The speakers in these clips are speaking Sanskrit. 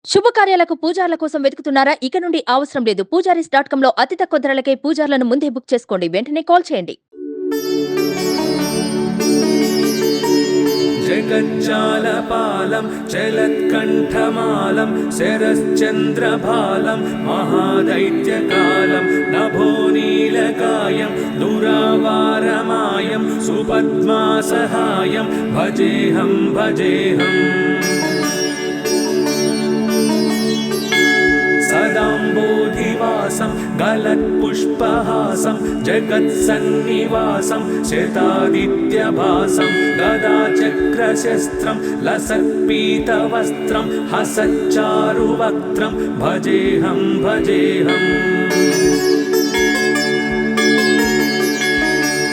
శుభకార్యాలకు పూజార్ల కోసం వెతుకుతున్నారా? ఇక నుండి అవసరం లేదు. పూజారీస్.com లో అతి తక్కువ ధరలకే పూజార్లను ముందే బుక్ చేసుకోండి. వెంటనే కాల్ చేయండి. జగజ్జాలపాలం చలత్కంఠమాలం శరశ్చంద్రభాలం మహాదైత్యకాలం నభోనీలకాయం దురావారమాయం సుపద్మాసహాయం భజేహం భజేహం సదాంబోధివాసం గలత్పుష్పహాసం జగత్సన్నివాసం శతాదిత్యభాసం గదాచక్రశస్త్రం లసత్పీతవస్త్రం హసచ్చారువక్త్రం భజేహం భజేహం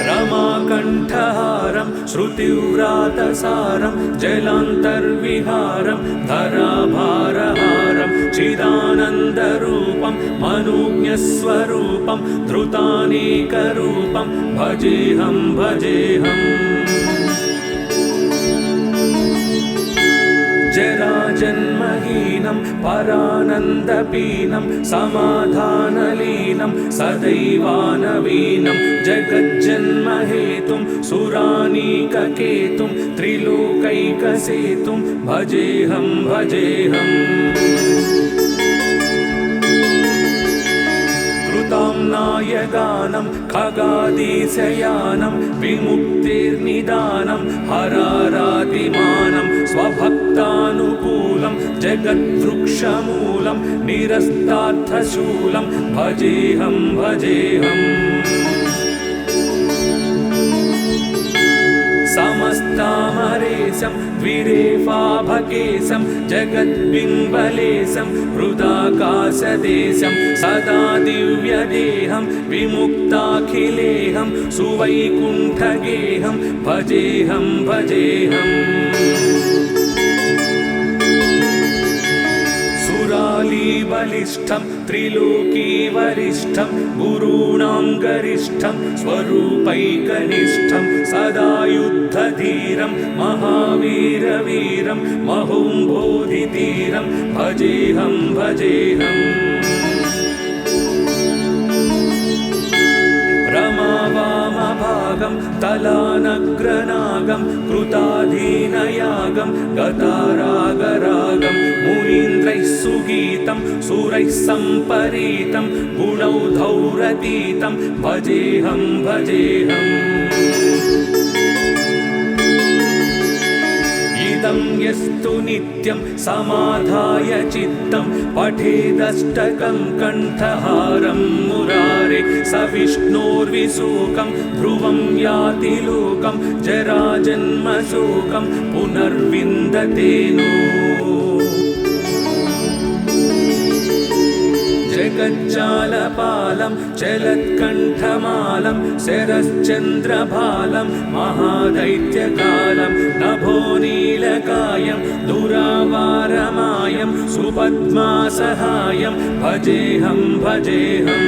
రమాకంఠహారం శృతివ్రాతసారం జలాంతర్విహారం ధరాభారహారం చిదానందరూపం మనోజ్ఞస్వరూపం ధృతానేకరూపం భజేహం భజేహం జరాజన్మహీనం పరానందపీనం సమాధానలీనం సదైవానవీనం జగజ్జన్మహేతుం సురానీకకేతుం త్రిలోకైకసేతుం భజేహం భజేహం నాయగానం ఖగాదీశయానం విముక్తిర్నిదానం హరారాతిమానం స్వభక్తానుకూలం జగద్వృక్షమూలం నిరస్తార్థశూలం భజేహం భజేహం సమస్తామరేశం ద్విరేఫాభకేశం జగద్బింబలేశం హృదాకాశదేశం సదా దివ్యదేహం విముక్తాఖిలేహం సువైకుంఠగేహం భజేహం భజేహం బలిష్టం త్రిలోకీవరిష్టం గురూణాం గరిష్టం స్వరూపైకనిష్టం సదా యుద్ధధీరం మహావీరవీరం మహోంబోధితీరం భజేహం భజేహం రమావామభాగం తలానగ్రనాగం కృతాధీనయాగం గతారాగరాగం మునీంద్రైః సుగీతం సురైః సంపరీతం గుణౌధౌరతీతం భజేహం భజేహం ఇదం యస్తు నిత్యం సమాధాయ చిత్తం పఠేదష్టకం కంఠహారం మురారే స విష్ణోర్విశోకం ధ్రువం యాతి లోకం జరాజన్మశోకం పునర్విందతేనో జగజ్జాలపాలం చలత్కంఠమాలం శరశ్చంద్రభాలం మహాదైత్యకాలం నభోనీలకాయం దురావారమాయం సుపద్మాసహాయం భజేహం భజేహం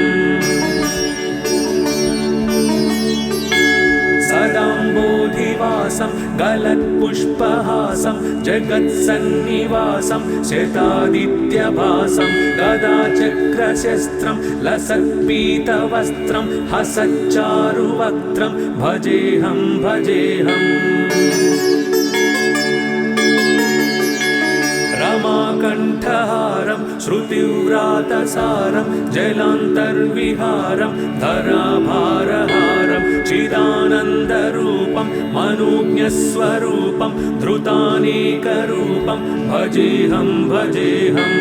సదాంబోధివాసం గలత్పుష్పహాసం జగత్సన్నివాసం శతాదిత్యభాసం గదాచక్రశస్త్రం లసత్పీతవస్త్రం హసచ్చారువక్త్రం భజేహం భజేహం రమాకంఠహారం శృతివ్రాతసారం జలాంతర్విహారం ధరాభారహారం చిదానందరూపం మనోజ్ఞస్వరూపం ధృతానేకరూపం భజేహం భజేహం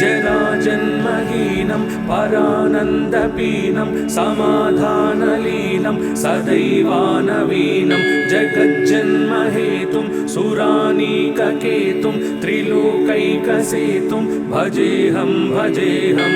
జరాజన్మహీనం పరానందపీనం సమాధానలీనం సదైవానవీనం జగజ్జన్మహేతుం సురానీకకేతుం త్రిలోకైకసేతుం భజేహం భజేహం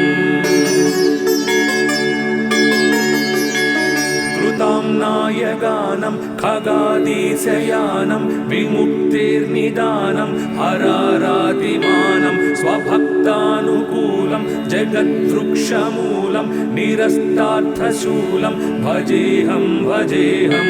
నాయగానం ఖగాదీశయానం విముక్తిర్నిదానం హరారాతిమానం స్వభక్తానుకూలం జగద్వృక్షమూలం నిరస్తార్థశూలం భజేహం భజేహం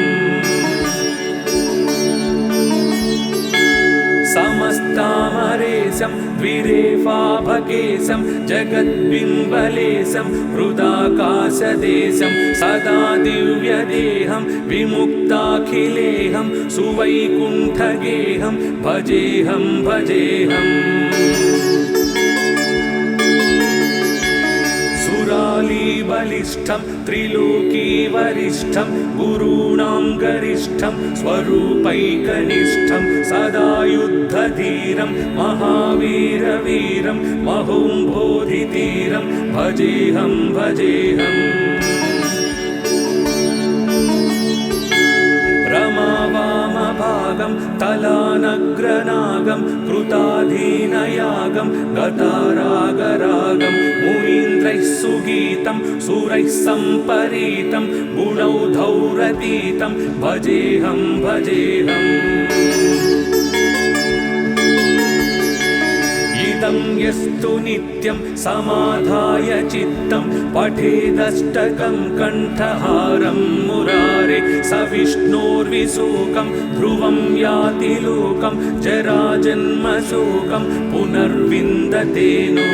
स्तम्भलेशं द्विरेफाभकेशं जगद्बिम्बलेशं हृदाकाशदेशं सदा दिव्यदेहं विमुक्ताखिलेहं सुवैकुण्ठगेहं भजेऽहं भजेऽहम् सुरालीबलिष्ठं त्रिलोकीवरिष्ठं गुरूणां गरिष्ठं स्वरूपैकनिष्ठं सदा युद्धधीरं महावीरवीरं महोम्बोधितीरं भजेऽहं भजेऽहम् रमावामभागं तलानग्रनागं कृताधीनयागं गतारागरागं मुनीन्द्रैः सुगीतं सुरैः सम्परीतं गुणौधौरतीतं भजेऽहं भजेऽहम् इदं यस्तु नित्यं समाधाय चित्तं पठेदष्टकं कण्ठहारं मुरारे स विष्णोर्विशोकं ध्रुवं याति लोकं जराजन्मशोकं पुनर्विन्दते नो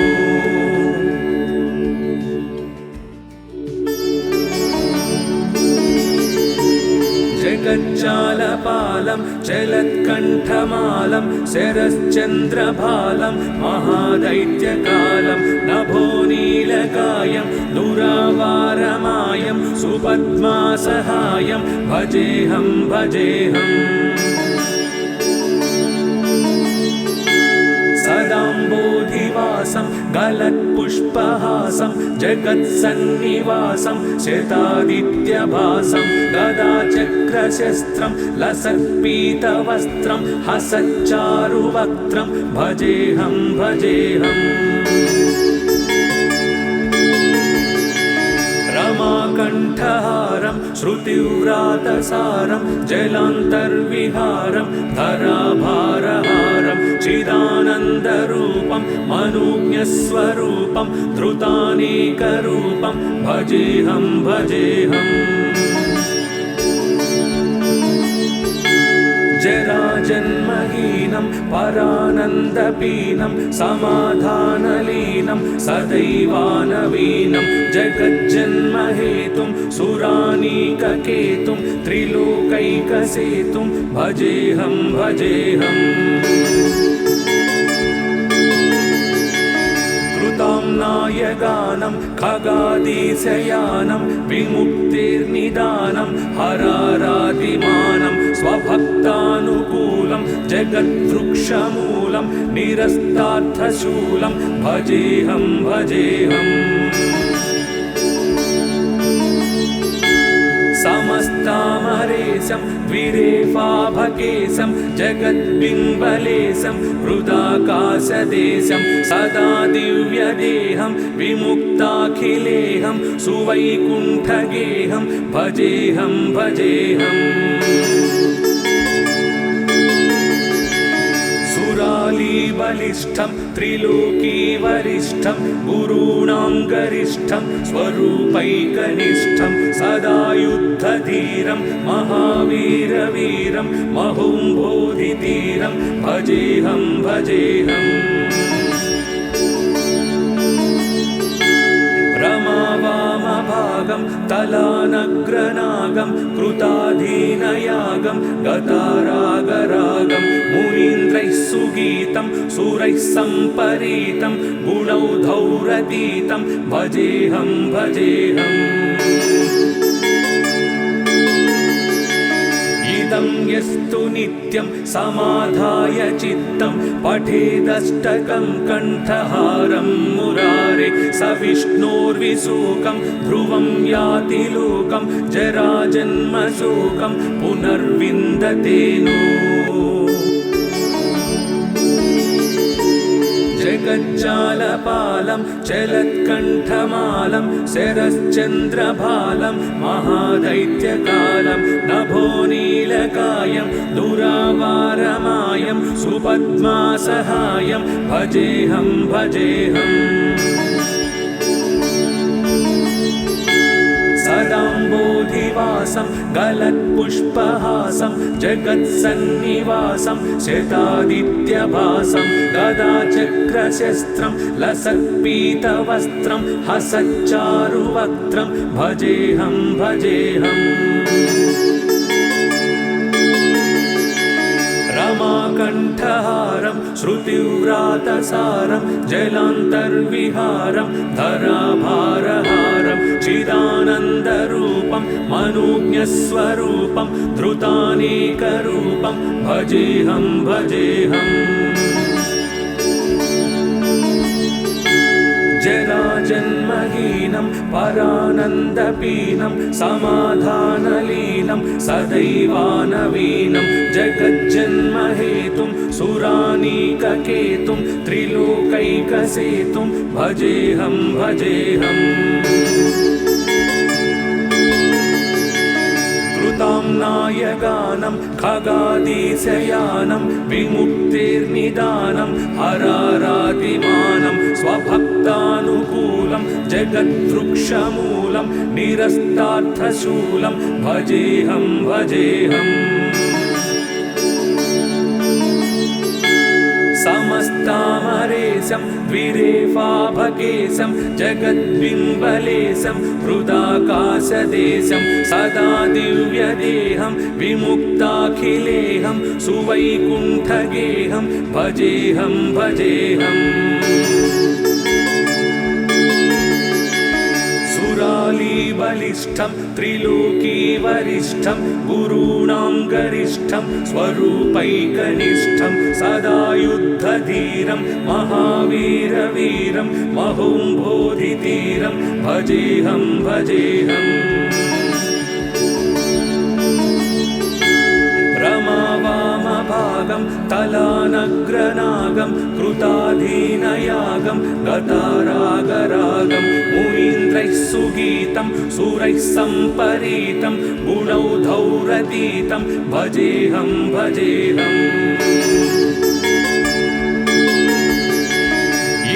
जगज्जालपालं चलत्कण्ठमालं शरश्चन्द्रभालं महादैत्यकालं नभोनीलकायं दुरावारमायं सुपद्मासहायं भजेऽहं भजेऽहम् सदाम्बोधिवासं गलत्पुष्पहासं जगत्सन्निवासं शतादित्यभासं गदाचक्रशस्त्रं लसत्पीतवस्त्रं हसच्चारुवक्त्रं भजेऽहं भजेऽहम् रमाकण्ठहारं श्रुतिव्रातसारं जलान्तर्विहारं धराभारहारं चिदानन्दरूपं मनोज्ञस्वरूपं धृतानेकरूपं भजेऽहं भजेऽहम् जराजन्महीनं परानन्दपीनं समाधानलीनं सदैवानवीनं जगज्जन्महेतुं सुरानीककेतुं त्रिलोकैकसेतुं भजेऽहं भजेऽहम् नायगानं खगादीशयानं विमुक्तिर्निदानं हरारादिमानं स्वभक्तानुकूलं जगद्वृक्षमूलं निरस्तार्थशूलं भजेऽहं भजेऽहम् समस्तामरेशं द्विरेफाभकेशं जगद्बिम्बलेशं हृदाकाशदेशं सदा दिव्यदेहं विमुक्ताखिलेहं सुवैकुण्ठगेहं भजेऽहं भजेऽहम् सुरालीबलिष्ठं त्रिलोकीवरिष्ठं गुरूणां गरिष्ठं स्वरूपैकनिष्ठं सदा युद्धधीरं महावीरवीरं महोम्बोधितीरं भजेऽहं भजेऽहम् रमावामभागं तलानग्रनागं कृताधीनयागं गतारागरागं मुनीन्द्रैः सुगीतं सुरैः सम्परीतं गुणौधौरतीतं भजेऽहं भजेऽहम् इदं यस्तु नित्यं समाधाय चित्तं पठेदष्टकं कण्ठहारं मुरारे स विष्णोर्विशोकं ध्रुवं याति लोकं जराजन्मशोकं पुनर्विन्दते नो जगज्जालपालं चलत्कण्ठमालं शरश्चन्द्रभालं महादैत्यकालं नभोनीलकायं दुरावारमायं सुपद्मासहायं भजेऽहं भजेऽहम् सदाम्बोधिवासं गलत्पुष्पहासं जगत्सन्निवासं शतादित्यभासं गदाचक्रशस्त्रं लसत्पीतवस्त्रं हसच्चारुवक्त्रं भजेऽहं भजेऽहम् रमाकण्ठहारं श्रुतिव्रातसारं जलान्तर्विहारं धराभारहारं चिदानन्दरूपं मनोज्ञस्वरूपं धृतानेकरूपं भजेऽहं भजेऽहम् जराजन्महीनं परानन्दपीनं समाधानलीनं सदैवानवीनं जगज्जन्महेतुं सुरानीककेतुं त्रिलोकैकसेतुं भजेऽहं भजेऽहम् कृताम्नायगानं खगादीशयानं विमुक्तिर्निदानं हरारातिमानं स्वभक्तानुकूलं जगद्वृक्षमूलं निरस्तार्थशूलं भजेऽहं भजेऽहम् समस्तामरेशं द्विरेफाभकेशं जगद्बिम्बलेशं हृदाकाशदेशं सदा दिव्यदेहं विमुक्ताखिलेहं सुवैकुण्ठगेहं भजेऽहं भजेऽहम् सुरालीबलिष्ठं त्रिलोकीवरिष्ठं गुरूणां गरिष्ठं स्वरूपैकनिष्ठं सदा युद्धधीरं महावीरवीरं महोम्बोधितीरं भजेऽहं भजेऽहम् रमावामभागं तलानग्रनागं कृताधीनयागं गतारागरागं मुनीन्द्रैः सुगीतं सुरैः सम्परीतं गुणौधौरतीतं भजेऽहं भजेऽहम्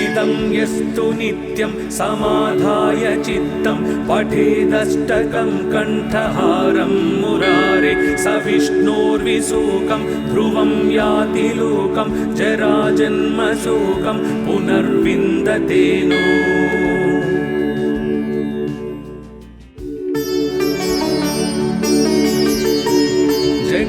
इदं यस्तु नित्यं समाधाय चित्तं पठेदष्टकं कण्ठहारं मुरारे स विष्णोर्विशोकं ध्रुवं याति लोकं जराजन्मशोकं पुनर्विन्दते नो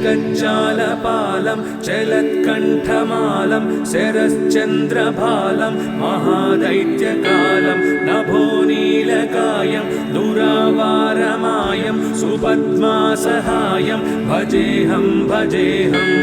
जगज्जालपालं चलत्कण्ठमालं शरश्चन्द्रभालं महादैत्यकालं नभोनीलकायं दुरावारमायं सुपद्मासहायं भजेऽहं भजेऽहम्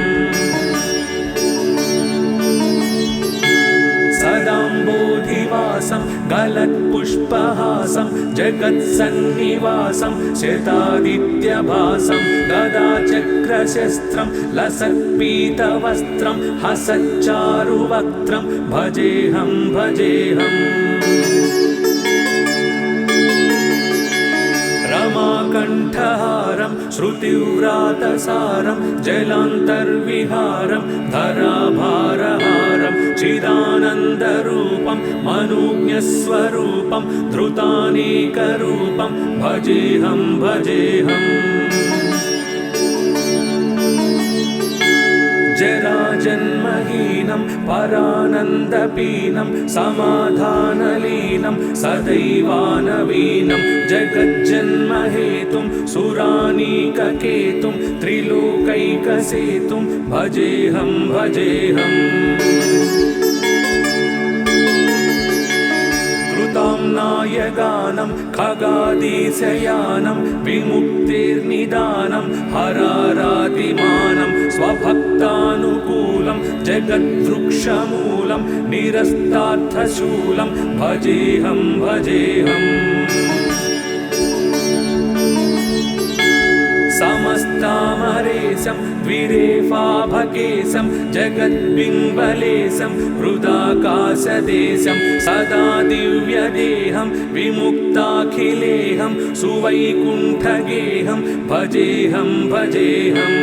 सदाम्बोधिवासं गलत्पुष्पहासं जगत्सन्निवासं शतादित्यभासं गदाचक्रशस्त्रं लसत्पीतवस्त्रं हसच्चारुवक्त्रं भजेऽहं भजेऽहम् रमाकण्ठहारं श्रुतिव्रातसारं जलान्तर्विहारं धराभारहारं चिदानन्दरूपं मनोज्ञस्वरूपं धृतानेकरूपं भजेऽहं भजेऽहम् जराजन्महीनं परानन्दपीनं समाधानलीनं सदैवानवीनं जगज्जन्महेतुं सुरानीककेतुं त्रिलोकैकसेतुं भजेऽहं भजेऽहम् कृताम्नायगानं खगादीशयानं विमुक्तिर्निदानं हरारातिमानं स्वभक्तानुकूलं जगद्वृक्षमूलं निरस्तार्थशूलं भजेऽहं भजेऽहम् समस्तामरेशं द्विरेफाभकेशं जगद्बिम्बलेशं हृदाकाशदेशं सदा दिव्यदेहं विमुक्ताखिलेहं सुवैकुण्ठगेहं भजेऽहं भजेऽहम्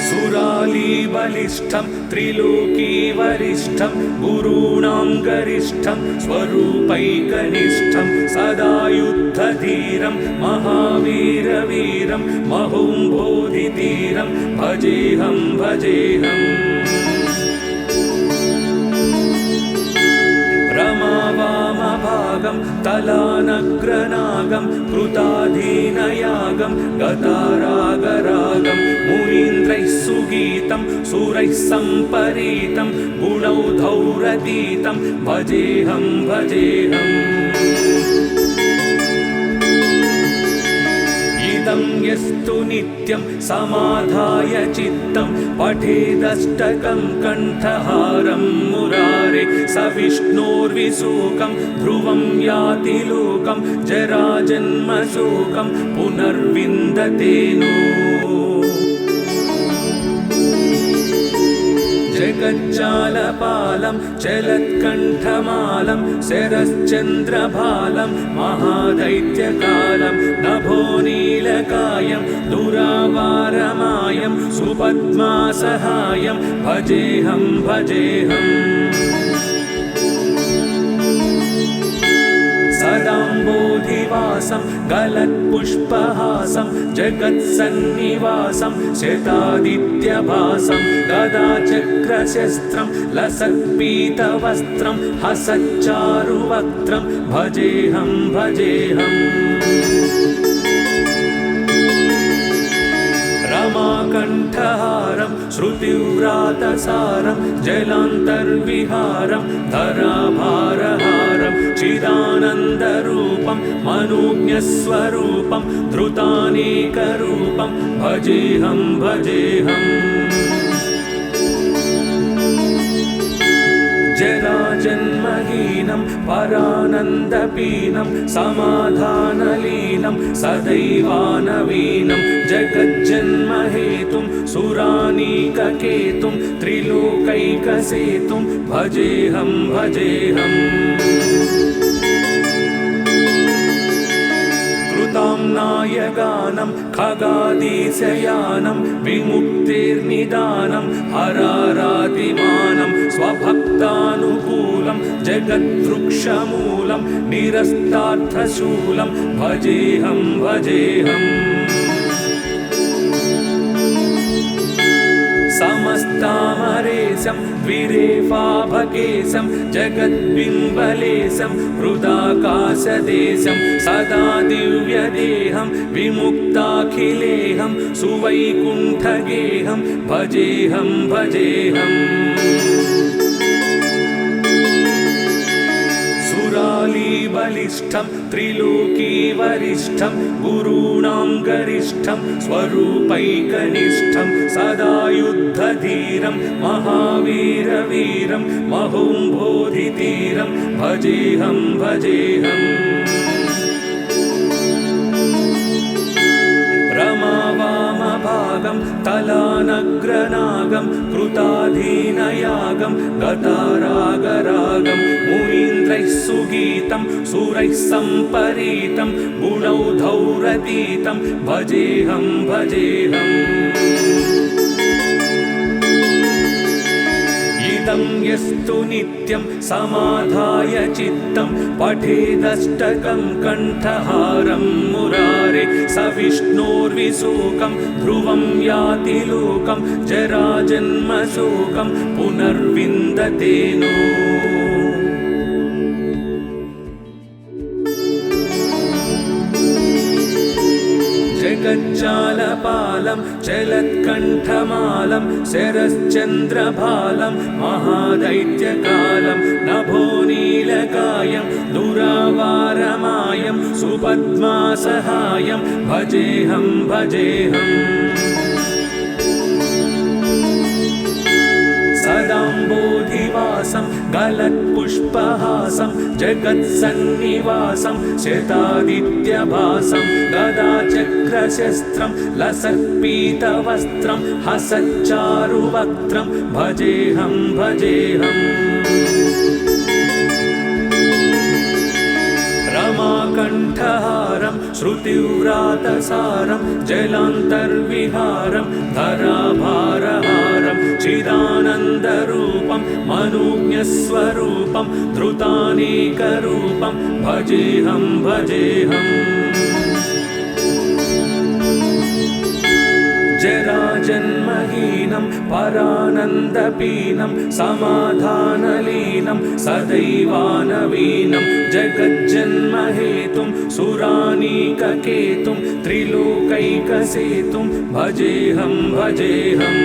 सुरालीबलिष्ठं बलिष्ठं त्रिलोकीवरिष्ठं गुरूणां गरिष्ठं स्वरूपैकनिष्ठं सदा युद्धधीरं महावीरवीरं महोम्बोधिधीरं भजेऽहं भजेऽहम् रमावामभागं तलानग्रनागं कृताधीनयागं गतारागरागं मुनीन्द्रैः सुगीतं सुरैः सम्परीतं गुणौधौरतीतं भजेऽहं भजेऽहम् इदं यस्तु नित्यं समाधाय चित्तं पठेदष्टकं कण्ठहारं मुरारे स विष्णोर्विशोकं ध्रुवं याति लोकं जराजन्मशोकं पुनर्विन्दते नो जगज्जालपालं चलत्कण्ठमालं शरश्चन्द्रभालं महादैत्यकालं नभोनीलकायं दुरावारमायं सुपद्मासहायं भजेऽहं भजेऽहम् सदाम्बोधिवासं गलत्पुष्पहासं जगत्सन्निवासं शतादित्यभासं गदाचक्रशस्त्रं लसत्पीतवस्त्रं हसच्चारुवक्त्रं भजेऽहं भजेऽहम् रमाकण्ठहारं श्रुतिव्रातसारं जलान्तर्विहारं धराभारहारं चिदानन्दरूपं मनोज्ञस्वरूपं धृतानेकरूपं भजेऽहं भजेऽहम् जराजन्महीनं परानन्दपीनं समाधानलीनं सदैवानवीनं जगज्जन्महेतुं सुरानीककेतुं त्रिलोकैकसेतुं भजेऽहं भजेऽहम् नायगानं खगादीशयानं विमुक्तिर्निदानं हरारातिमानं स्वभक्तानुकूलं जगद्वृक्षमूलं निरस्तार्थशूलं भजेऽहं भजेऽहम् समस्तामरेशं द्विरेफाभकेशं जगद्बिम्बलेशं हृदाकाशदेशं सदा दिव्यदेहं विमुक्ताखिलेहं सुवैकुण्ठगेहं भजेऽहं भजेऽहम् बलिष्ठं त्रिलोकीवरिष्ठं गुरूणां गरिष्ठं स्वरूपैकनिष्ठं सदा युद्धधीरं महावीरवीरं महोम्बोधिधीरं भजेऽहं भजेऽहम् रमावामभागं तलानग्रनागं कृताधीनयागं गतारागरागं मुनीन्द्रैः सुगीतं सुरैः सम्परीतं गुणौधौरतीतं भजेऽहं भजेऽहम् इदं यस्तु नित्यं समाधाय चित्तं पठेदष्टकं कण्ठहारं मुरारे स विष्णोर्विशोकं ध्रुवं याति लोकं जराजन्मशोकं पुनर्विन्दते नो जगज्जालपालं चलत्कण्ठमालं शरश्चन्द्रभालं महादैत्यकालं नभोनीलकायं दुरावारमायं सुपद्मासहायं भजेऽहं भजेऽहम् सदाम्बोधिवासं गलत्पुष्पहासं जगत्सन्निवासं शतादित्यभासं गदाचक्रशस्त्रं लसत्पीतवस्त्रं हसच्चारुवक्त्रं भजेऽहं भजेऽहम् रमाकण्ठहारं श्रुतिव्रातसारं जलान्तर्विहारं धराभारहारं चिदानन्दरूपं मनोज्ञस्वरूपं धृतानेकरूपं भजेऽहं भजेऽहम् जराजन्महीनं परानन्दपीनं समाधानलीनं सदैवानवीनं जगज्जन्महेतुं सुरानीककेतुं त्रिलोकैकसेतुं भजेऽहं भजेऽहम्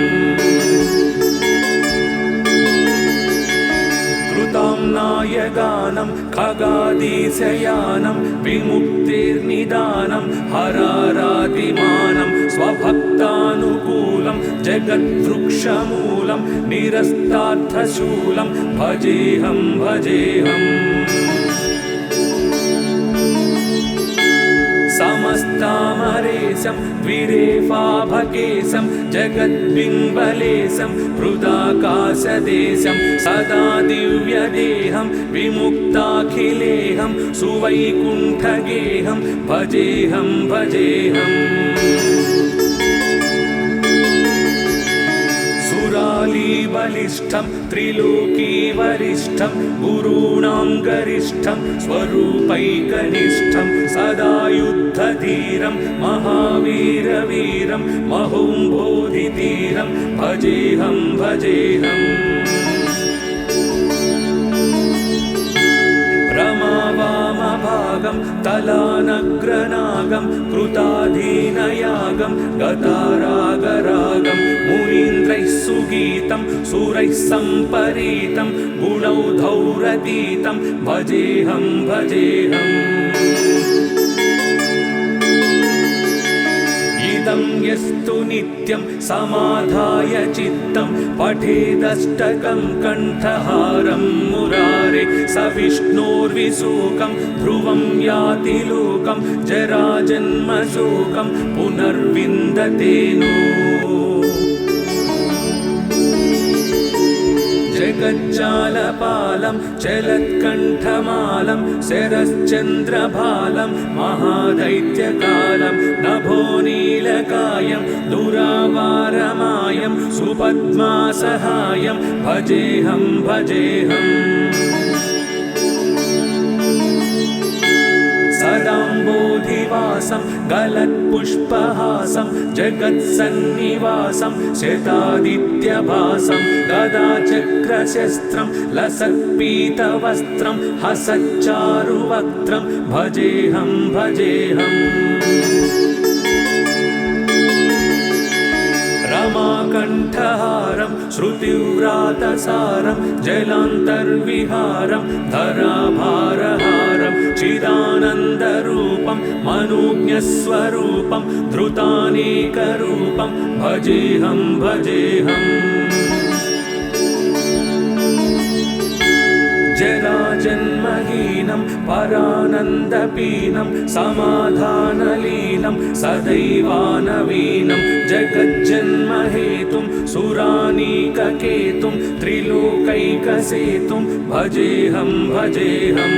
कृताम्नायगानं खगादीशयानं विमुक्तिर्निदानं हरारातिमानं स्वभक्तानुकूलं जगद्वृक्षमूलं निरस्तार्थशूलं भजेऽहं भजेऽहम् समस्तामरेशं द्विरेफाभकेशं जगद्बिम्बलेशं हृदाकाशदेशं सदा दिव्यदेहं विमुक्ताखिलेहं सुवैकुण्ठगेहं भजेऽहं भजेऽहम् सुरालीबलिष्ठं त्रिलोकीवरिष्ठं गुरूणां गरिष्ठं स्वरूपैकनिष्ठं सदा युद्धधीरं महावीरवीरं महोम्बोधितीरं भजेऽहं भजेऽहम् रमावामभागं तलानग्रनागं कृताधीनयागं गतारागरागं मुनीन्द्रैः सुगीतं सुरैः सम्परीतं गुणौधौरतीतं भजेऽहं भजेऽहम् इदं यस्तु नित्यं समाधाय चित्तं पठेदष्टकं कण्ठहारं मुरारे स विष्णोर्विशोकं ध्रुवं याति लोकं जराजन्मशोकं पुनर्विन्दते नो जगज्जालपालं चलत्कण्ठमालं शरश्चन्द्रभालं महादैत्यकालं नभोनीलकायं दुरावारमायं सुपद्मासहायं भजेऽहं भजेऽहम् सदाम्बोधिवासं गलत्पुष्पहासं जगत्सन्निवासं शतादित्यभासं गदाचक्रशस्त्रं लसत्पीतवस्त्रं हसच्चारुवक्त्रं भजेऽहं भजेऽहम् रमाकण्ठहारं श्रुतिव्रातसारं जलान्तर्विहारं धराभारहारं चिदानन्दरूपं मनोज्ञस्वरूपं धृतानेकरूपं भजेऽहं भजेऽहम् जराजन्महीनं परानन्दपीनं समाधानलीनं सदैवानवीनं जगज्जन्महेतुं सुरानीककेतुं त्रिलोकैकसेतुं भजेऽहं भजेऽहम्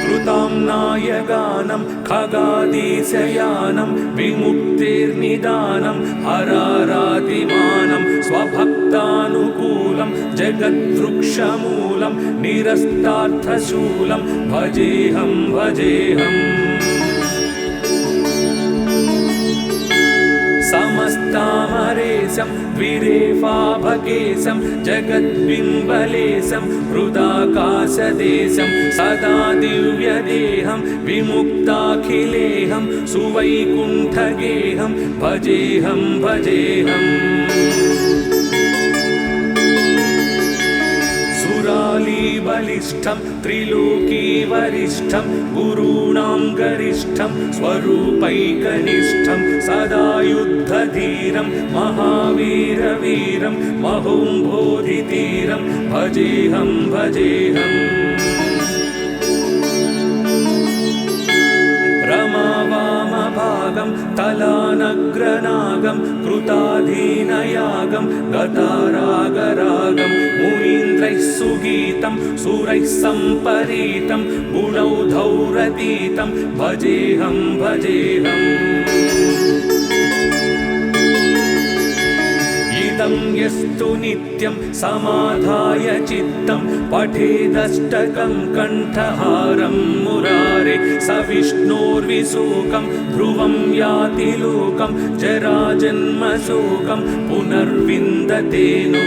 कृताम्नायगानं खगादीशयानं विमुक्तिर्निदानं हरारातिमानं स्वभक्तानुकूलं जगद्वृक्षमूलं निरस्तार्थशूलं भजेऽहं भजेऽहम् समस्तामरेशं द्विरेफाभकेशं जगद्बिम्बलेशं हृदाकाशदेशं सदा दिव्यदेहं विमुक्ताखिलेहं सुवैकुण्ठगेहं भजेऽहं भजेऽहम् सुरालीबलिष्ठं त्रिलोकीवरिष्ठं गुरूणां गरिष्ठं स्वरूपैकनिष्ठं सदा युद्धधीरं महावीरवीरं महोम्बोधितीरं भजेऽहं भजेऽहम् रमावामभागं तलानग्रनागं कृताधीनयागं गतारागरागं मुनीन्द्रैः सुगीतं सुरैः सम्परीतं गुणौधौरतीतं भजेऽहं भजेऽहम् इदं यस्तु नित्यं समाधाय चित्तं पठेदष्टकं कण्ठहारं मुरारे स विष्णोर्विशोकं ध्रुवं याति लोकं जराजन्मशोकं पुनर्विन्दते नो।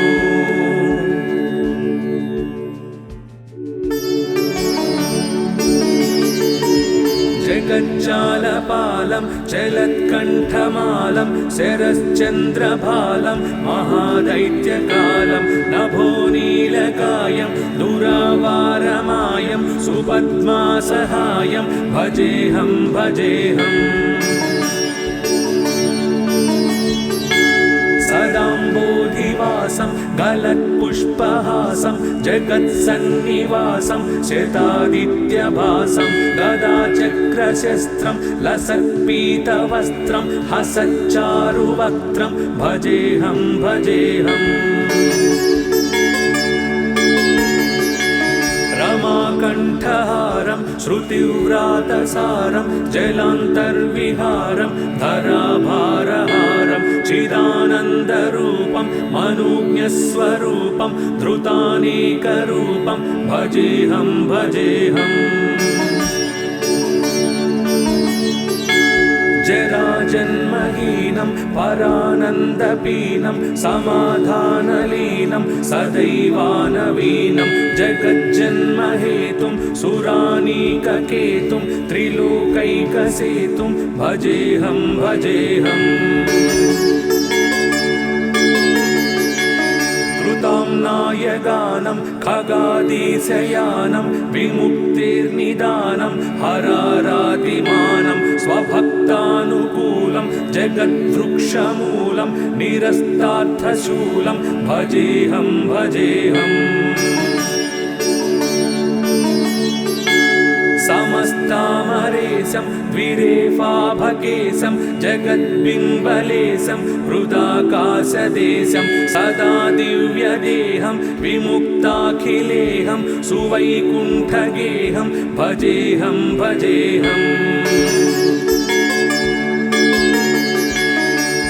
जगज्जालपालं चलत्कण्ठमालं शरश्चन्द्रभालं महादैत्यकालं नभोनीलकायं दुरावारमायं सुपद्मासहायं भजेऽहं भजेऽहम्। सदाम्बोधिवासं गलत्पुष्पहासं जगत्सन्निवासं शतादित्यभासं गदाचक्रशस्त्रं लसत्पीतवस्त्रं हसच्चारुवक्त्रं भजेऽहं भजेऽहम्। रमाकण्ठहारं श्रुतिव्रातसारं जलान्तर्विहारं धराभारहारं चिदानन्दरूपं मनोज्ञस्वरूपं धृतानेकरूपं भजेऽहं भजेऽहम्। जराजन्महीनं परानन्दपीनं समाधानलीनं सदैवानवीनं जगज्जन्महेतुं सुरानीककेतुं त्रिलोकैकसेतुं भजेऽहं भजेऽहम्। कृताम्नायगानं खगादीशयानं विमुक्तिर्निदानं हरारातिमानं स्वभक्तानुकूलं जगद्वृक्षमूलं निरस्तार्थशूलं भजेऽहं भजेऽहम्। समस्तामरेशं द्विरेफाभकेशं जगद्बिम्बलेशं हृदाकाशदेशं सदा दिव्यदेहं विमुक्ताखिलेहं सुवैकुण्ठगेहं भजेऽहं भजेऽहम्।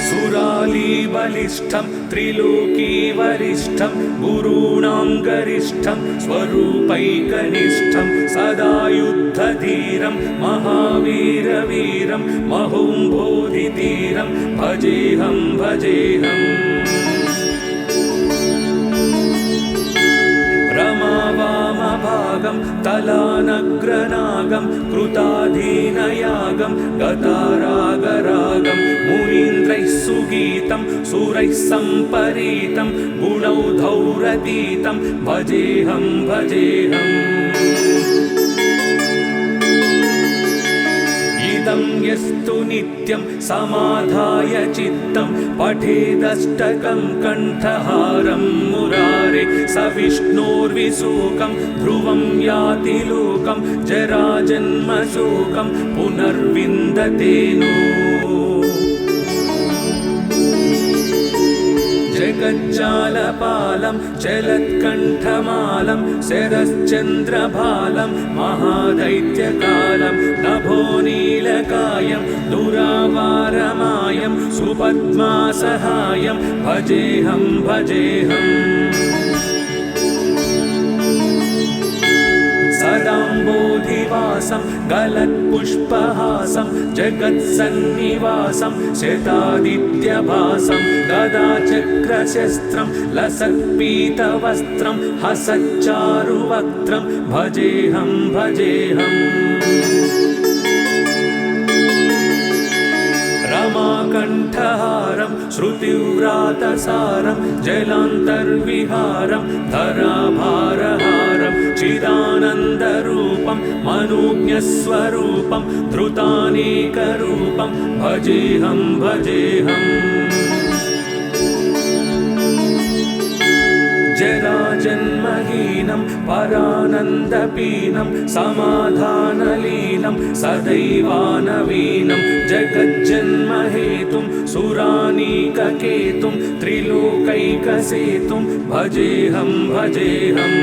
सुरालीबलिष्ठं त्रिलोकीवरिष्ठं गुरूणां गरिष्ठं स्वरूपैकनिष्ठं सदा युद्धधीरं महावीरवीरं महोम्बोधितीरं भजेऽहं भजेऽहम्। रमावामभागं तलानग्रनागं कृताधीनयागं गतारागरागं मुनीन्द्रैः सुगीतं सुरैः सम्परीतं गुणौधौरतीतं भजेऽहं भजेऽहम्। इदं यस्तु नित्यं समाधाय चित्तं पठेदष्टकं कण्ठहारं मुरारे स विष्णोर्विशोकं ध्रुवं याति लोकं जराजन्मशोकं पुनर्विन्दते नो। जगज्जालपालं चलत्कण्ठमालं शरश्चन्द्रभालं महादैत्यकालं नभोनीलकायं दुरावारमायं सुपद्मासहायं भजेऽहं भजेऽहम्। सदाम्बोधिवासं गलत्पुष्पहासं जगत्सन्निवासं शतादित्यभासं गदाचक्रशस्त्रं लसत्पीतवस्त्रं हसच्चारुवक्त्रं भजेऽहं भजेऽहम्। रमाकण्ठहारं श्रुतिव्रातसारं जलान्तर्विहारं धराभारहारं चिदानन्दरूपं मनोज्ञस्वरूपं धृतानेकरूपं भजेऽहं भजेऽहम्। जराजन्महीनं परानन्दपीनं समाधानलीनं सदैवानवीनं जगज्जन्महेतुं सुरानीककेतुं त्रिलोकैकसेतुं भजेऽहं भजेऽहम्।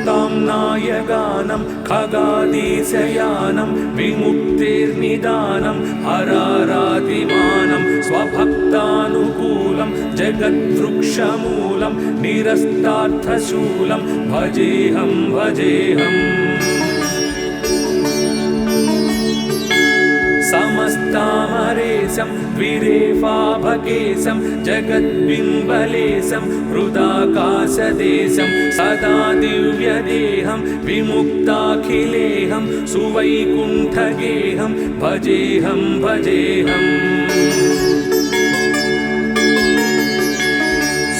ताम्नाय गानं खगादिशयानं विमुक्तिर्निदानं हरारातिमानं स्वभक्तानुकूलं जगद्वृक्षमूलं निरस्तार्थशूलं भजेऽहं भजेऽहम् समस्तामरेशं द्विरेफाभकेशं जगद्बिम्बलेशं हृदाकाशदेशं सदा दिव्यदेहं विमुक्ताखिलेहं सुवैकुण्ठगेहं भजेऽहं भजेऽहम्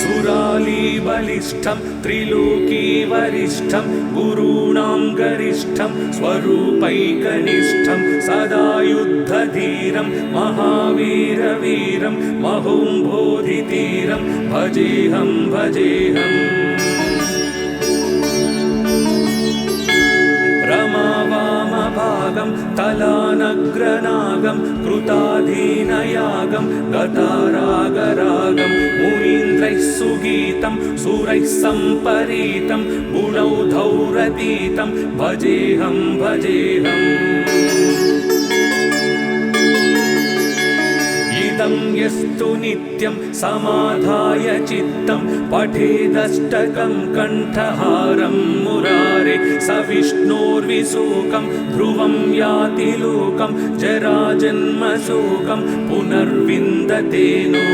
सुरालीबलिष्ठं त्रिलोकीवरिष्ठं गुरूणां गरिष्ठं स्वरूपैकनिष्ठं सदा युद्धधीरं महावीरवीरं महोम्बोधितीरं भजेऽहं भजेऽहम् रमावामभागं तलानग्रनागं कृताधीनयागं गतारागरागं मुनीन्द्रैः सुगीतं सुरैः सम्परीतं गुणौधौरतीतं भजेऽहं भजेऽहम् इदं यस्तु नित्यं समाधाय चित्तं पठेदष्टकं कण्ठहारं मुरारे स विष्णोर्विशोकं ध्रुवं याति लोकं जराजन्मशोकं पुनर्विन्दते नो